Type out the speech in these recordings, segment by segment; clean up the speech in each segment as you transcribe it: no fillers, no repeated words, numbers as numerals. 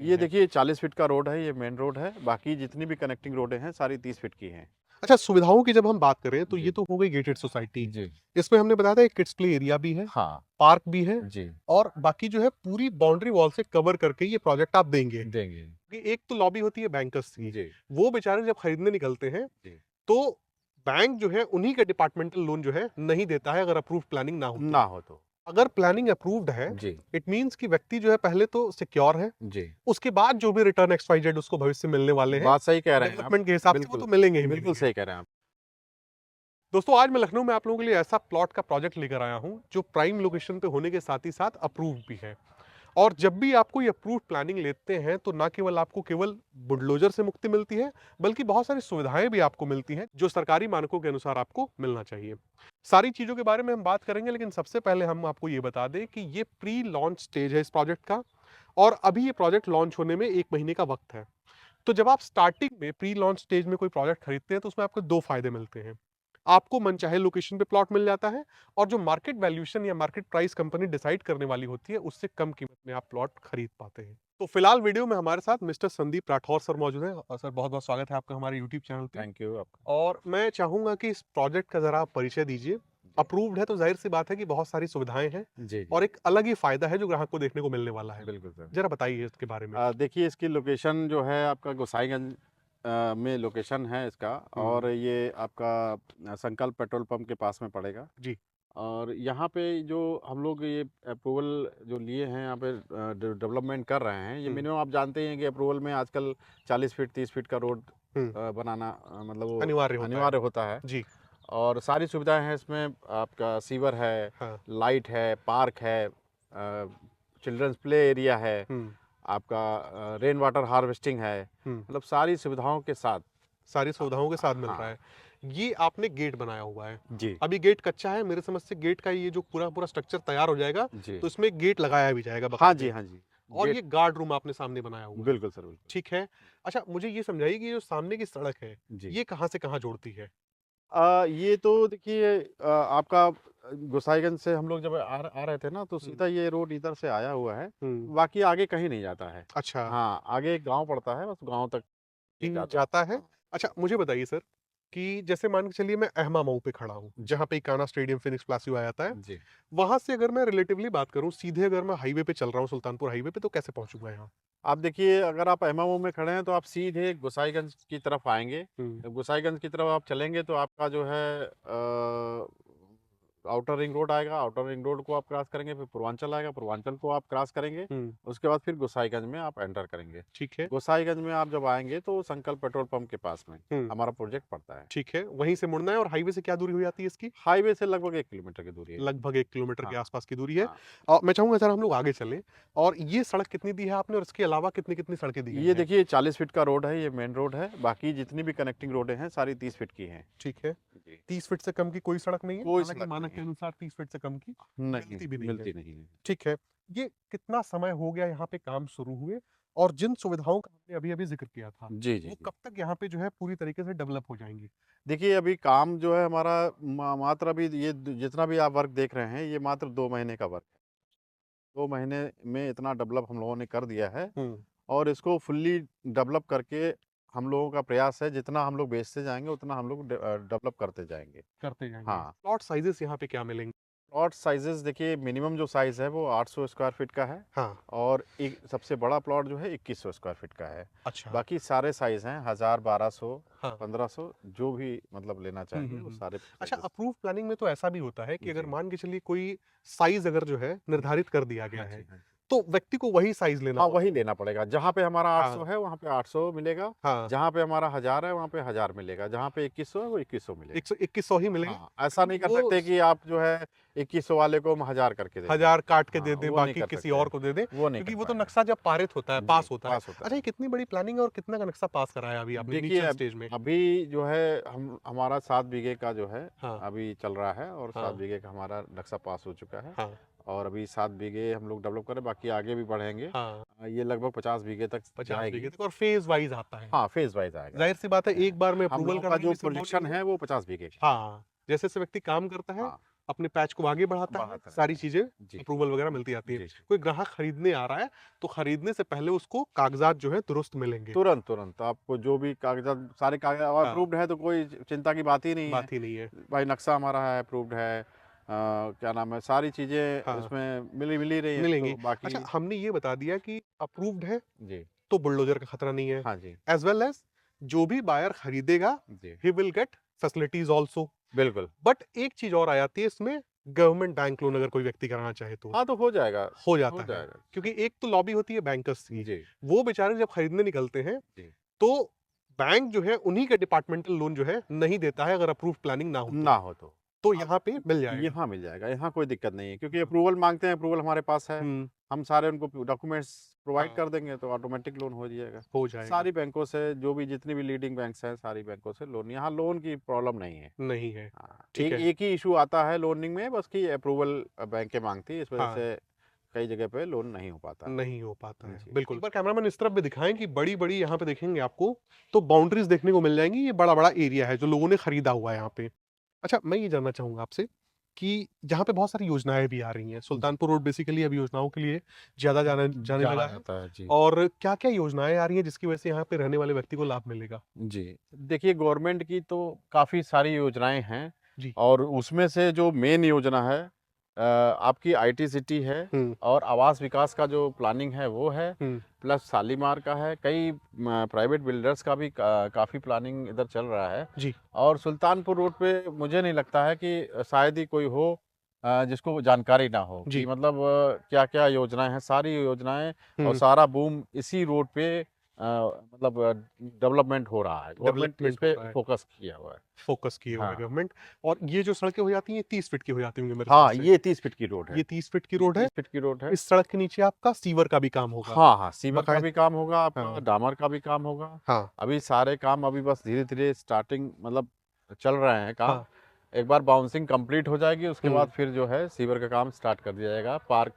रहे ये हैं? देखिए 40 फीट का रोड है, ये मेन रोड है, बाकी जितनी भी कनेक्टिंग रोडें हैं सारी 30 फीट की हैं। अच्छा, सुविधाओं की जब हम बात करें तो ये जी, तो हो गई गेटेड सोसाइटी। जी। इसमें हमने बताया था एक किड्स प्ले एरिया भी है, हाँ, पार्क भी है जी, और बाकी जो है पूरी बाउंड्री वॉल से कवर करके ये प्रोजेक्ट आप देंगे। देंगे। कि एक तो लॉबी होती है बैंकर्स की, जी, वो बेचारे जब खरीदने निकलते हैं जी। तो बैंक जो है उन्हीं का डिपार्टमेंटल लोन जो है नहीं देता है अगर अप्रूव्ड प्लानिंग ना हो तो। ना हो तो। अगर प्लानिंग अप्रूव्ड है, जी, इट मीन्स कि व्यक्ति जो है पहले तो सिक्योर है, जी। उसके बाद जो भी रिटर्न एक्स वाई जेड उसको भविष्य में मिलने वाले हैं, बात सही कह रहे हैं आप। डेवलपमेंट के हिसाब से वो बिल्कुल, तो मिलेंगे ही बिल्कुल मिलेंगे। सही कह रहे हैं आप। दोस्तों आज मैं लखनऊ में आप लोगों के लिए ऐसा प्लॉट का प्रोजेक्ट लेकर आया हूं जो प्राइम लोकेशन पे होने के साथ ही साथ अप्रूव भी है। और जब भी आपको ये अप्रूव प्लानिंग लेते हैं तो ना केवल आपको केवल बुलडोजर से मुक्ति मिलती है, बल्कि बहुत सारी सुविधाएं भी आपको मिलती हैं जो सरकारी मानकों के अनुसार आपको मिलना चाहिए। सारी चीजों के बारे में हम बात करेंगे, लेकिन सबसे पहले हम आपको ये बता दें कि ये प्री लॉन्च स्टेज है इस प्रोजेक्ट का और अभी ये प्रोजेक्ट लॉन्च होने में 1 महीने का वक्त है। तो जब आप स्टार्टिंग में प्री लॉन्च स्टेज में कोई प्रोजेक्ट खरीदते हैं तो उसमें आपको दो फायदे मिलते हैं। आपको मनचाहे लोकेशन पे प्लॉट मिल जाता है और जो मार्केट वैल्यूएशन या मार्केट प्राइस कंपनी डिसाइड करने वाली होती है उससे कम कीमत में आप प्लॉट खरीद पाते हैं। तो फिलहाल वीडियो में हमारे साथ मिस्टर संदीप राठौर सर मौजूद हैं और सर बहुत बहुत स्वागत है आपका हमारे यूट्यूब चैनल पे। थैंक यू आपका। और मैं चाहूंगा कि इस प्रोजेक्ट का जरा आप परिचय दीजिए। जी, अप्रूव्ड है तो जाहिर सी बात है कि बहुत सारी सुविधाएं हैं जी, जी। और एक अलग ही फायदा है जो ग्राहक को देखने को मिलने वाला है। बिल्कुल सर। जरा बताइए इसके बारे में। देखिए इसकी लोकेशन जो है आपका गोसाईगंज में लोकेशन है इसका और हम्म। ये आपका संकल्प पेट्रोल पंप के पास में पड़ेगा। जी। और यहाँ पे जो हम लोग ये अप्रूवल जो लिए हैं यहाँ पे डेवलपमेंट कर रहे हैं, ये हम्म। मिनिमम आप जानते हैं कि अप्रूवल में आजकल 40 फीट 30 फीट का रोड हम्म। बनाना मतलब वो अनिवार्य होता है। अनिवार्य होता है। जी। और सारी सुविधाएं हैं इसमें, आपका सीवर है, हाँ। लाइट है, पार्क है, चिल्ड्रंस प्ले एरिया है, हम्म। आपका रेन वाटर हार्वेस्टिंग है, हम्म। मतलब सारी सुविधाओं के साथ। सारी सुविधाओं के साथ मिल रहा हाँ, है। ये आपने गेट बनाया हुआ है। जी, अभी गेट कच्चा है, मेरे समझ से गेट का ये जो पूरा पूरा स्ट्रक्चर तैयार हो जाएगा जी। तो इसमें गेट लगाया भी जाएगा हाँ जी, बकायदे। हाँ जी। और गेट ये गार्ड रूम आपने सामने बनाया हुआ है। बिल्कुल सर, बिल्कुल। ठीक है। अच्छा, मुझे ये समझाइए कि ये जो सामने की सड़क है, जी। ये कहाँ से कहाँ जोड़ती है? ये तो देखिए आपका गोसाईगंज से हम लोग जब आ रहे थे ना तो हुँ। सीधा ये रोड इधर से आया हुआ है, हुँ। बाकी आगे कहीं नहीं जाता है। अच्छा। हाँ, आगे एक गाँव पड़ता है, बस गाँव तक ये जी, जाता है। जाता है। हाँ, अच्छा, मुझे बताइए सर कि जैसे मान के चलिए मैं अहमा मऊ पे खड़ा हूँ, जी, जहाँ पे इकाना स्टेडियम फिनिक्स प्लासियो आ जाता है। जी। वहाँ से अगर मैं रिलेटिवली बात करूँ, सीधे अगर मैं हाईवे पे चल रहा हूँ, सुल्तानपुर हाईवे पे, तो कैसे पहुँचूँगा यहाँ? आप देखिए अगर आप एमएमओ में खड़े हैं तो आप सीधे गोसाईगंज की तरफ आएँगे। हुँ। गोसाईगंज की तरफ आप चलेंगे तो आपका जो है आउटर रिंग रोड आएगा, आउटर रिंग रोड को आप क्रॉस करेंगे, फिर पूर्वांचल आएगा, पूर्वांचल को आप क्रॉस करेंगे, हुँ। उसके बाद फिर गोसाईगंज में आप एंटर करेंगे। ठीक है। गोसाईगंज में आप जब आएँगे तो संकल्प पेट्रोल पंप के पास में हुँ। हमारा प्रोजेक्ट पड़ता है। ठीक है, वहीं से मुड़ना है और हाईवे से क्या दूरी हो जाती है इसकी? हाईवे से लगभग 1 किलोमीटर की दूरी है। लगभग 1 किलोमीटर के हाँ, आसपास की दूरी है। हाँ। मैं चाहूँगा ज़रा हम लोग आगे चलें और ये सड़क कितनी दी है आपने और इसके अलावा कितनी-कितनी सड़कें दी गई ये हैं? देखिए 40 फीट का रोड है, ये मेन रोड है, बाकी जितनी भी कनेक्टिंग रोडें हैं सारी 30 फीट की हैं। ठीक है। जी। 30 फीट से कम की कोई सड़क नहीं है? कोई हालाँकि सड़क मानक नहीं के है। अनुसार 30 फीट से कम की नहीं, मिलती भी नहीं है। मिलती नहीं है। ठीक है। ये कितना समय हो गया यहाँ पे काम शुरू हुए और जिन सुविधाओं का हमने अभी-अभी ज़िक्र किया था, जी, जी, वो जी। कब तक यहाँ पे जो है पूरी तरीके से डेवलप हो जाएँगी? देखिए अभी काम जो है हमारा मात्र अभी ये जितना भी आप वर्क देख रहे हैं ये मात्र 2 महीने का वर्क है। 2 महीने में इतना डेवलप हम लोगों ने कर दिया है हुँ। और इसको फुल्ली डेवलप करके हम लोगों का प्रयास है जितना हम लोग बेचते जाएँगे उतना हम लोग डेवलप करते जाएँगे। करते जाएँगे। हाँ। प्लॉट साइज़ेज़ यहाँ पे क्या मिलेंगे? प्लॉट साइज़ेज़ देखिए मिनिमम जो साइज़ है वो 800 स्क्वायर फीट का है हाँ। और एक सबसे बड़ा प्लॉट जो है 2100 स्क्वायर फीट का है। अच्छा। बाकी सारे साइज़ हैं 1000, 1200, हाँ। 1500 जो भी मतलब लेना हुँ, चाहेंगे हुँ, वो हुँ। सारे अच्छा, साइज़ेज़। अप्रूव्ड प्लानिंग में तो ऐसा भी होता है कि अगर जी। मान के चलिए कोई साइज़ अगर जो है निर्धारित कर दिया गया हाँ है, जी, हाँ जी। तो व्यक्ति को वही साइज़ लेना हाँ, होता वही है। लेना पड़ेगा। जहाँ पे हमारा हाँ। 800 है वहाँ पे 800 मिलेगा, हाँ। जहाँ पे हमारा 1000 है वहाँ पे 1000 मिलेगा, जहाँ पे 2100 है वो 2100 मिलेगा। 2100 ही मिलेगा, हाँ, ऐसा लेकिन नहीं कर वो सकते कि आप जो है 2100 वाले को हम 1000 करके दे दें। 1000 काट के दे हाँ, दें, वो नहीं बाकी कर किसी सकते और हैं, को दे दें, वो नहीं क्योंकि कर वो तो पाएँगे। नक्शा जब पारित होता है, जी, पास होता है। पास होता अच्छा, है। ये कितनी बड़ी प्लानिंग है और कितना का नक्शा पास कराया अभी आपने देखिए इनिशियल स्टेज में? अभी जो है हम हमारा 7 बीघे का जो है हाँ। अभी चल रहा है और 7 हाँ। बीघे का हमारा नक्शा पास हो चुका है हाँ। और अभी 7 बीघे हम लोग डेवलप करें, बाकी आगे भी बढ़ेंगे। हाँ। ये लगभग 50 बीघे तक 50 जाएगी। बीघे तक और फेज़ वाइज़ आता है। हाँ, फेज़ वाइज़ आएगा। ज़ाहिर-सी बात है, एक बार में हम अप्रूवल लोगों का कराना जो भी संभव नहीं प्रोजेक्शन है। है वो 50 बीघे का। हाँ, जैसे-जैसे व्यक्ति काम करता है, हाँ, अपने पैच को आगे बढ़ाता है, बढ़ाता सारी रहता चीजें जी, अप्रूवल वगैरह मिलती आती है। जी, जी। कोई ग्राहक खरीदने आ रहा है तो खरीदने से पहले उसको कागजात जो है दुरुस्त मिलेंगे। तुरंत, तुरंत आपको जो भी कागज़ात सारे कागज़ हाँ, अप्रूव्ड है तो कोई चिंता की बात ही नहीं है। बात ही नहीं है। भाई नक्शा हमारा है, अप्रूव्ड है, क्या नाम है, सारी चीज़ें हाँ, इसमें मिल ही रही हैं, मिलेंगी। तो बाकी अच्छा, हमने ये बता दिया कि अप्रूव्ड है जी, तो बुलडोजर का खतरा नहीं है। हाँ जी, एज़ वेल एज़ जो भी बायर खरीदेगा जी, he will get facilities also. बिल्कुल। बट एक चीज़ और आ जाती है इसमें, गवर्नमेंट बैंक लोन अगर कोई व्यक्ति कराना चाहे तो, हाँ, तो हो हो जाता है। जाएगा। क्योंकि एक तो लॉबी होती है बैंकर्स की, जी, वो बेचारे जब खरीदने निकलते हैं, जी। तो बैंक जो है उन्हीं का डिपार्टमेंटल लोन जो है नहीं देता है अगर अप्रूव्ड प्लानिंग ना हो तो। ना हो तो। तो अब यहाँ पे मिल जाएगा। यहाँ मिल जाएगा, यहाँ कोई दिक्कत नहीं है क्योंकि अप्रूवल माँगते हैं, अप्रूवल हमारे पास है। हुँ, हम सारे उनको डॉक्यूमेंट्स प्रोवाइड हाँ, कर देंगे तो ऑटोमेटिक लोन हो जाएगा। हो जाएगा। सारी बैंकों से जो भी जितनी भी लीडिंग बैंक्स हैं, सारी बैंकों से लोन यहाँ लोन की प्रॉब्लम नहीं है। नहीं है, हाँ, ठीक है। एक ही इश्यू आता है लोनिंग में बस कि अप्रूवल बैंकें माँगती है, इस वजह हाँ, से कई जगह पे लोन नहीं हो पाता है। नहीं हो पाता है, जी। बिल्कुल। एक बार कैमरामैन इस तरफ भी दिखाएँ कि बड़ी-बड़ी यहाँ पे देखेंगे आपको, तो बाउंड्रीज़ देखने को मिल जाएँगी, ये बड़ा-बड़ा एरिया है जो लोगों ने खरीदा हुआ है यहाँ पे। अच्छा, मैं ये जानना चाहूँगा आपसे कि जहाँ पे बहुत सारी योजनाएँ भी आ रही हैं, जी। सुल्तानपुर रोड बेसिकली अब योजनाओं के लिए ज़्यादा जाना जाने जाना लगा है। जाता है, जी। और क्या-क्या योजनाएँ आ रही हैं जिसकी वजह से यहाँ पे रहने वाले व्यक्ति को लाभ मिलेगा? जी। देखिए गवर्नमेंट की तो काफ़ी सारी योजनाएँ हैं जी। और उसमें से जो मेन योजना है आपकी आईटी सिटी है हुँ, और आवास विकास का जो प्लानिंग है वो है, हुँ, प्लस शालीमार का है, कई प्राइवेट बिल्डर्स का भी काफ़ी प्लानिंग इधर चल रहा है जी, और सुल्तानपुर रोड पे मुझे नहीं लगता है कि शायद ही कोई हो जिसको जानकारी ना हो कि जी। मतलब क्या-क्या योजनाएँ हैं, सारी योजनाएँ और हुँ, सारा बूम इसी रोड पे मतलब डेवलपमेंट हो रहा है। गवर्नमेंट इस डेवलपमेंट हो पे रहा है, फ़ोकस किया हुआ है। फ़ोकस किए हुआ है हाँ। गवर्नमेंट। और ये जो सड़कें हो जाती हैं, ये 30 फीट की हो जाती होंगी मेरे ख्याल हाँ, से। ये 30 फीट की रोड है। ये 30 फीट की ये रोड है। 30 फीट की रोड है। इस सड़क के नीचे आपका सीवर का भी काम होगा। हाँ, हाँ, सीवर का बाकायद भी काम होगा आपका, हाँ, डामर का भी काम होगा। हाँ, अभी सारे काम अभी बस धीरे-धीरे स्टार्टिंग मतलब चल रहे हैं काम। हाँ, एक बार बाउंसिंग कंप्लीट हो जाएगी उसके बाद हुँ, फिर जो है सीवर का काम स्टार्ट कर दिया जाएगा। पार्क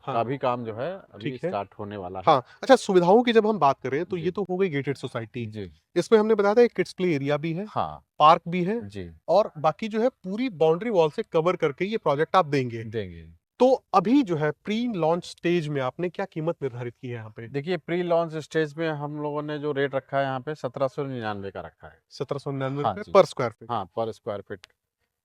का हाँ, भी काम जो है अभी ठीक है। स्टार्ट होने वाला है। हाँ, अच्छा, सुविधाओं की जब हम बात करें तो ये जी, तो हो गई गेटेड सोसाइटी। जी। इसमें हमने बताया था एक किड्स प्ले एरिया भी है, हाँ, पार्क भी है जी, और बाकी जो है पूरी बाउंड्री वॉल से कवर करके ये प्रोजेक्ट आप देंगे। देंगे। तो अभी जो है प्री लॉन्च स्टेज में आपने क्या कीमत निर्धारित की है यहाँ पे? देखिए प्री लॉन्च स्टेज में हम लोगों ने जो रेट रखा है यहाँ पे 1799 का रखा है। 1799 हाँ रुपए जी। पर स्क्वायर फीट। हाँ, पर स्क्वायर फीट,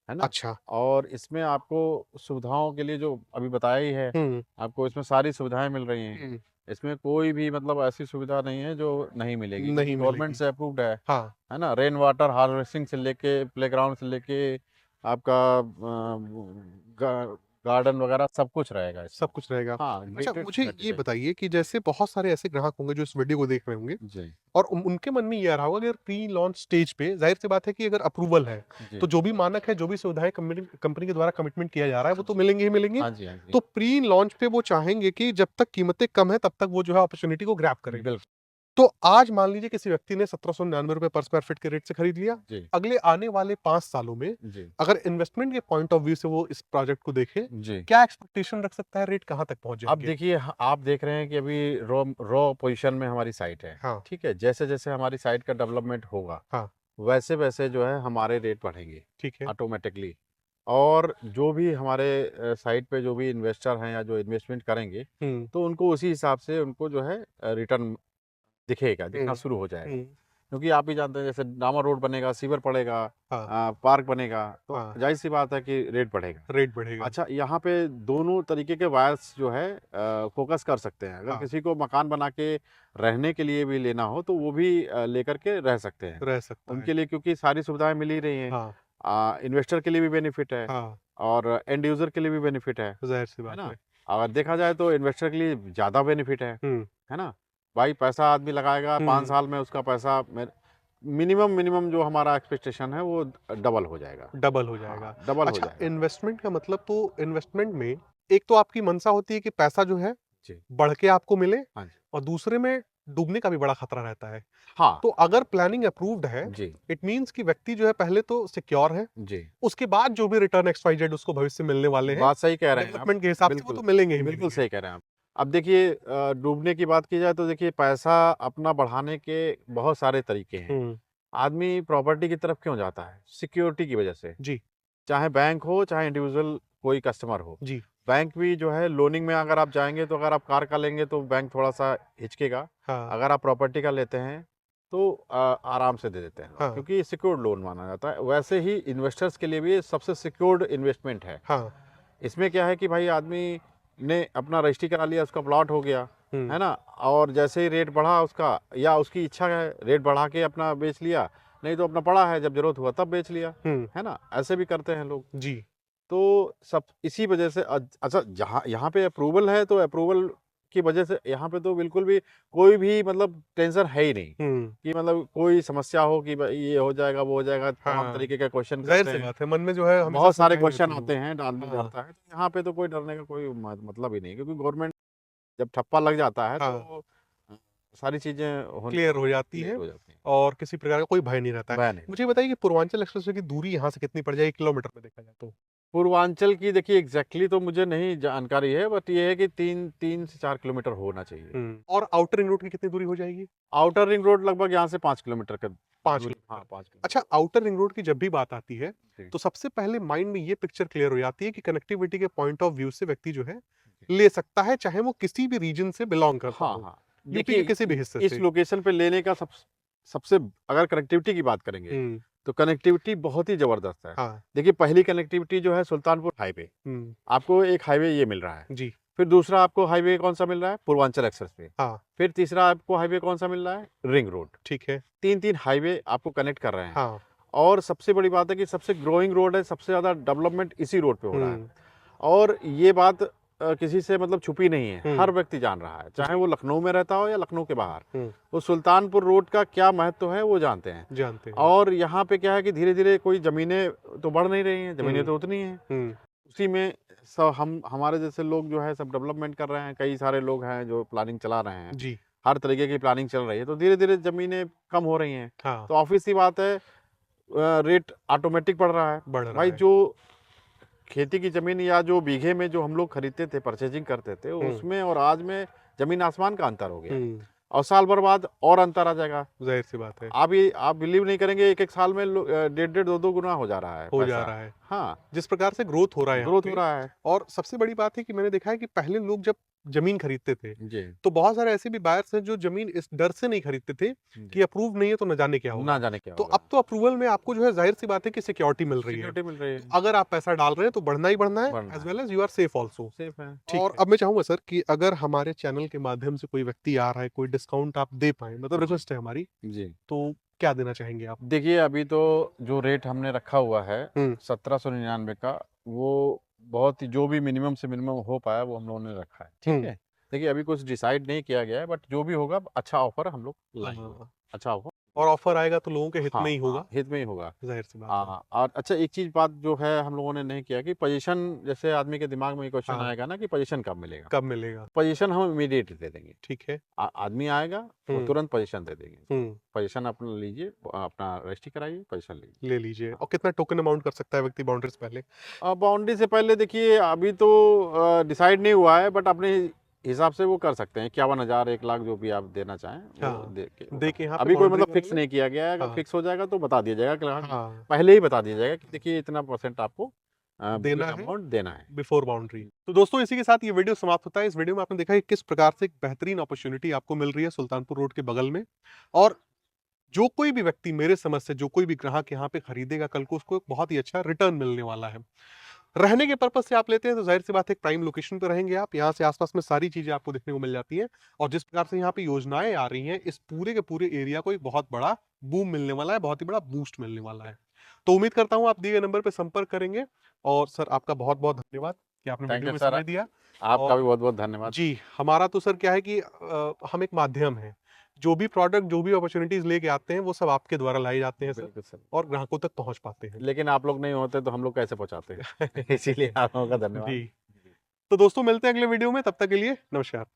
है ना? अच्छा। और इसमें आपको सुविधाओं के लिए जो अभी बताया ही है, हुँ, आपको इसमें सारी सुविधाएँ मिल रही हैं। हुँ, इसमें कोई भी मतलब ऐसी सुविधा नहीं है जो नहीं मिलेगी क्योंकि नहीं गवर्नमेंट मिलेगी। से अप्रूव्ड हाँ, है ना? रेन वाटर हार्वेस्टिंग से लेके प्लेग्राउंड से लेके आपका गार्डन वगैरह सब कुछ रहेगा इसमें। सब कुछ रहेगा। हाँ, अच्छा, गेटेड मुझे सोसाइटी ये रहेगी। बताइए कि जैसे बहुत सारे ऐसे ग्राहक होंगे जो इस वीडियो को देख रहे होंगे जी, और उनके मन में ये आ रहा होगा, अगर प्री लॉन्च स्टेज पे ज़ाहिर-सी बात है कि अगर अप्रूवल है, जी। तो जो भी मानक है, जो भी सुविधाएँ कंपनी कंपनी के द्वारा कमिटमेंट किया जा रहा है, वो तो मिलेंगे ही मिलेंगे। हाँ जी, हाँ जी। तो प्री लॉन्च पे वो चाहेंगे कि जब तक कीमतें कम हैं, तब तक वो जो है अपॉर्च्युनिटी को ग्रैब करें। बिल्कुल, तो आज मान लीजिए किसी व्यक्ति ने ₹1799 पर स्क्वायर फीट के रेट से खरीद लिया। जी, अगले आने वाले 5 सालों में जी, अगर इन्वेस्टमेंट के पॉइंट ऑफ व्यू से वो इस प्रोजेक्ट को देखे, जी। क्या एक्सपेक्टेशन रख सकता है, रेट कहाँ तक पहुँच अब जाएँगे? देखिए आप देख रहे हैं कि अभी रॉ पोजीशन में हमारी साइट है, हाँ, ठीक है? जैसे-जैसे हमारी साइट का डेवलपमेंट होगा, हाँ, वैसे-वैसे जो है हमारे रेट बढ़ेंगे ठीक है। ऑटोमैटिकली और जो भी हमारे साइट पे जो भी इन्वेस्टर हैं या जो इन्वेस्टमेंट करेंगे, हुँ, तो उनको उसी हिसाब से उनको जो है रिटर्न हुँ, दिखना शुरू हो जाएगा। हुँ, क्योंकि आप भी जानते हैं जैसे डामर रोड बनेगा, सीवर पड़ेगा हाँ, पार्क बनेगा, तो हाँ, ज़ाहिर-सी बात है कि रेट बढ़ेगा। रेट बढ़ेगा। अच्छा, यहाँ पे दोनों तरीके के वायर्स जो है फ़ोकस कर सकते हैं। अगर हाँ, किसी को मकान बना के रहने के लिए भी लेना हो, तो वो भी लेकर के रह सकते हैं। रह सकता है। उनके लिए क्योंकि सारी सुविधाएँ मिल ही रही हैं। हाँ, इन्वेस्टर के लिए भी बेनिफिट है हाँ, और एंड यूज़र के लिए भी बेनिफिट ज़ाहिर-सी है बात ना? है। अगर देखा जाए तो इन्वेस्टर के लिए ज़्यादा बेनिफिट हुँ, है ना? भाई पैसा आदमी लगाएगा 5 हुँ, साल में उसका पैसा मिनिमम मिनिमम जो हमारा एक्सपेक्टेशन है वो डबल हो जाएगा। डबल हो जाएगा। हाँ, डबल हो अच्छा, जाएगा। इन्वेस्टमेंट का मतलब तो इन्वेस्टमेंट में एक तो आपकी मंशा होती है कि पैसा जो है जी, बढ़ के आपको मिले हाँ जी। और दूसरे में डूबने का भी बड़ा खतरा रहता है। हाँ, तो अगर प्लानिंग अप्रूव्ड है, जी, इट मीन्स कि व्यक्ति जो है पहले तो सिक्योर है, जी। उसके बाद जो भी रिटर्न एक्स वाई जेड उसको भविष्य में मिलने वाले हैं, बात सही कह रहे हैं आप। डेवलपमेंट के हिसाब से वो बिल्कुल, तो मिलेंगे ही बिल्कुल मिलेंगे। सही कह रहे हैं आप। अब देखिए डूबने की बात की जाए तो देखिए पैसा अपना बढ़ाने के बहुत सारे तरीके हैं। हुँ, आदमी प्रॉपर्टी की तरफ क्यों जाता है? सिक्योरिटी की वजह से। जी, चाहे बैंक हो चाहे इंडिविजुअल कोई कस्टमर हो। जी। बैंक भी जो है लोनिंग में अगर आप जाएंगे तो अगर आप कार का लेंगे तो बैंक थोड़ा सा हिचकेगा। हाँ। अगर आप प्रॉपर्टी का लेते हैं तो आराम से दे देते हैं लोग, हाँ। क्योंकि ये सिक्योर्ड लोन माना जाता है। वैसे ही इन्वेस्टर्स के लिए भी ये सबसे सिक्योर्ड इन्वेस्टमेंट है। हाँ। इसमें क्या है कि भाई आदमी ने अपना रजिस्ट्री करा लिया, उसका प्लॉट हो गया, हम्म। है ना, और जैसे ही रेट बढ़ा उसका, या उसकी इच्छा है रेट बढ़ा के अपना बेच लिया, नहीं तो अपना पड़ा है जब जरूरत हुआ तब बेच लिया, हम्म। है ना, ऐसे भी करते हैं लोग। जी। तो सब इसी वजह से अच्छा, जहाँ यहाँ पे अप्रूवल है तो अप्रूवल की वजह से यहाँ पे तो बिल्कुल भी कोई भी मतलब टेंशन है ही नहीं हम्म। कि मतलब कोई समस्या हो कि भाई ये हो जाएगा वो हो जाएगा, तमाम हाँ, तरीके के क्वेश्चन जाहिर करते सी हैं, बात है, मन में जो है हमेशा बहुत सारे शंकाएं क्वेश्चन रहती हैं। आते हैं, आदमी हाँ। डरता है। तो यहाँ पे तो कोई डरने का कोई मतलब ही नहीं, क्योंकि गवर्नमेंट जब ठप्पा लग जाता है हाँ, तो सारी चीजें होनी क्लियर हो जाती क्लियर है हो जाती हैं। और किसी प्रकार का कोई भय नहीं रहता है। भय नहीं। मुझे ये बताइए कि पूर्वांचल एक्सप्रेसवे की दूरी यहाँ से कितनी पड़ जाएगी किलोमीटर में देखा जाए तो? पूर्वांचल की देखिए एग्जैक्टली तो मुझे नहीं जानकारी है, बट ये है कि 3 से 4 किलोमीटर होना चाहिए। और आउटर रिंग रोड की कितनी दूरी हो जाएगी? आउटर रिंग रोड लगभग यहाँ से 5 किलोमीटर का 5 दूरी। किलोमीटर। हाँ, 5 किलोमीटर। अच्छा, आउटर रिंग रोड की जब भी बात आती है जी, तो सबसे पहले माइंड में ये पिक्चर क्लियर हो जाती है कि कनेक्टिविटी के पॉइंट ऑफ व्यू से व्यक्ति जो है जी। ले सकता है, चाहे वो किसी भी रीजन से बिलोंग करता हाँ हो, हाँ, यूपी के देखिए किसी भी हिस्से इस से। लोकेशन पे लेने का सबसे, अगर कनेक्टिविटी की बात करेंगे हम्म। तो कनेक्टिविटी बहुत ही जबरदस्त है। हाँ। देखिए पहली कनेक्टिविटी जो है सुल्तानपुर हाईवे, हम्म। आपको एक हाईवे ये मिल रहा है। जी। फिर दूसरा आपको हाईवे कौन सा मिल रहा है? पूर्वांचल एक्सप्रेसवे। हाँ। फिर तीसरा आपको हाईवे कौन सा मिल रहा है? Ring road. ठीक है। 3 हाईवे आपको कनेक्ट कर रहे हैं। हाँ। और सबसे बड़ी बात है कि सबसे ग्रोइंग रोड है, सबसे ज़्यादा डेवलपमेंट इसी रोड पे हो रहा है। हम्म। और ये बात किसी से मतलब छुपी नहीं है, हम्म। हर व्यक्ति जान रहा है, चाहे जी। वो लखनऊ में रहता हो या लखनऊ के बाहर। हम्म। वो सुल्तानपुर रोड का क्या महत्व है वो जानते हैं। जानते हैं। और यहाँ पे क्या है कि धीरे धीरे कोई ज़मीनें तो बढ़ नहीं रही हैं, ज़मीनें हम्म। तो उतनी हैं। हम्म। उसी में सब हमारे जैसे लोग जो है सब डेवलपमेंट कर रहे हैं, कई सारे लोग हैं जो प्लानिंग चला रहे हैं, जी। हर तरीके की प्लानिंग चल रही है, तो धीरे धीरे ज़मीनें कम हो रही हैं। हाँ। तो ऑब्वियस सी बात है, रेट ऑटोमेटिक बढ़ रहा है। बढ़ रहा भाई है। जो खेती की ज़मीन या जो बीघे में जो हम लोग खरीदते थे, परचेजिंग करते थे, उसमें और आज में ज़मीन आसमान का अंतर हो गया है। हम्म। और साल भर बाद और अंतर आ जाएगा। जाहिर सी बात है। आप बिलीव नहीं करेंगे, एक एक साल में 1.5 2 गुना हो जा रहा है हो जा पैसा। रहा है। हाँ, जिस प्रकार से ग्रोथ हो रहा है यहाँ ग्रोथ हो पे। रहा है। और सबसे बड़ी बात है कि मैंने देखा है कि पहले लोग जब जमीन खरीदते थे जी, तो बहुत सारे ऐसे भी बायर्स हैं जो जमीन इस डर से नहीं खरीदते थे जी। कि अप्रूव नहीं है तो न जाने क्या ना होगा। जाने क्या तो होगा। अब तो अप्रूवल में आपको जो है जाहिर सी बात है कि सिक्योरिटी मिल रही है। सिक्योरिटी मिल रही तो है, अगर आप पैसा डाल रहे हैं तो बढ़ना ही बढ़ना है, बढ़ना एज है, well as you are safe also. Safe है। ठीक और है। अब मैं चाहूंगा सर कि अगर हमारे चैनल के माध्यम से कोई व्यक्ति आ रहा है, कोई डिस्काउंट आप दे पाए, मतलब रिक्वेस्ट है हमारी, जी, तो क्या देना चाहेंगे आप? देखिए अभी तो जो रेट हमने रखा हुआ है हम्म। 1799 का, वो बहुत ही जो भी मिनिमम से मिनिमम हो पाया वो हम लोगों ने रखा है। ठीक है, देखिए अभी कुछ डिसाइड नहीं किया गया है, बट जो भी होगा अच्छा ऑफर हम लोग लाएंगे। हाँ। अच्छा ऑफर, और ऑफर आएगा तो लोगों के हित हाँ में ही हाँ, होगा। हित में ही होगा। जाहिर सी बात है। हाँ, और अच्छा एक चीज बात जो है हम लोगों ने नहीं किया कि पोजीशन, जैसे आदमी के दिमाग में क्वेश्चन हाँ। आएगा ना कि पोजीशन कब मिलेगा। कब मिलेगा? पोजीशन हम इमीडिएट दे देंगे। ठीक है। आदमी आएगा वो तुरंत पोजीशन दे देंगे। पोजीशन अपना लीजिए, अपना रजिस्ट्री कराइए, पोजीशन लीजिए। ले लीजिए। और कितना टोकन अमाउंट कर सकता है व्यक्ति बाउंड्री से पहले? बाउंड्री से पहले देखिए अभी तो डिसाइड नहीं हुआ है, बट अपने हिसाब से वो कर सकते हैं, 51,000 1 लाख जो भी आप देना चाहें वो हाँ। दे के दे के यहाँ पे अभी कोई बाउंड्री मतलब फिक्स वाले। नहीं किया गया है। अगर हाँ। फिक्स हो जाएगा तो बता दिया जाएगा कि हाँ। पहले ही बता दिया जाएगा कि देखिए इतना % आपको देना है अमाउंट देना है। Before boundary. तो दोस्तों इसी के साथ ये वीडियो समाप्त होता है। इस वीडियो में आपने देखा कि किस प्रकार से एक बेहतरीन अपॉर्चुनिटी आपको मिल रही है सुल्तानपुर रोड के बगल में। और जो कोई भी व्यक्ति, मेरे समझ से जो कोई भी ग्राहक यहाँ पे खरीदेगा कल को, उसको एक बहुत ही अच्छा रिटर्न मिलने वाला है। रहने के पर्पज से आप लेते हैं तो जाहिर सी बात है, एक प्राइम लोकेशन पे रहेंगे आप, यहाँ से आसपास में सारी चीजें आपको देखने को मिल जाती हैं। और जिस प्रकार से यहाँ पे योजनाएं आ रही हैं, इस पूरे के पूरे एरिया को एक बहुत बड़ा बूम मिलने वाला है, बहुत ही बड़ा बूस्ट मिलने वाला है। तो उम्मीद करता हूँ आप दिए गए नंबर पे संपर्क करेंगे। और सर आपका बहुत बहुत धन्यवाद कि आपने थैंक वीडियो यू में सर, समय दिया। आपका और भी बहुत बहुत धन्यवाद। जी, हमारा तो सर क्या है कि हम एक माध्यम है, जो भी प्रोडक्ट, जो भी अपॉर्चुनिटीज लेके आते हैं वो सब आपके द्वारा लाए जाते हैं सर, बिल्कुल सर, और ग्राहकों तक पहुंच पाते हैं। लेकिन आप लोग नहीं होते तो हम लोग कैसे पहुंचाते हैं इसीलिए आप लोगों का धन्यवाद। जी। तो दोस्तों मिलते हैं अगले वीडियो में, तब तक के लिए नमस्कार।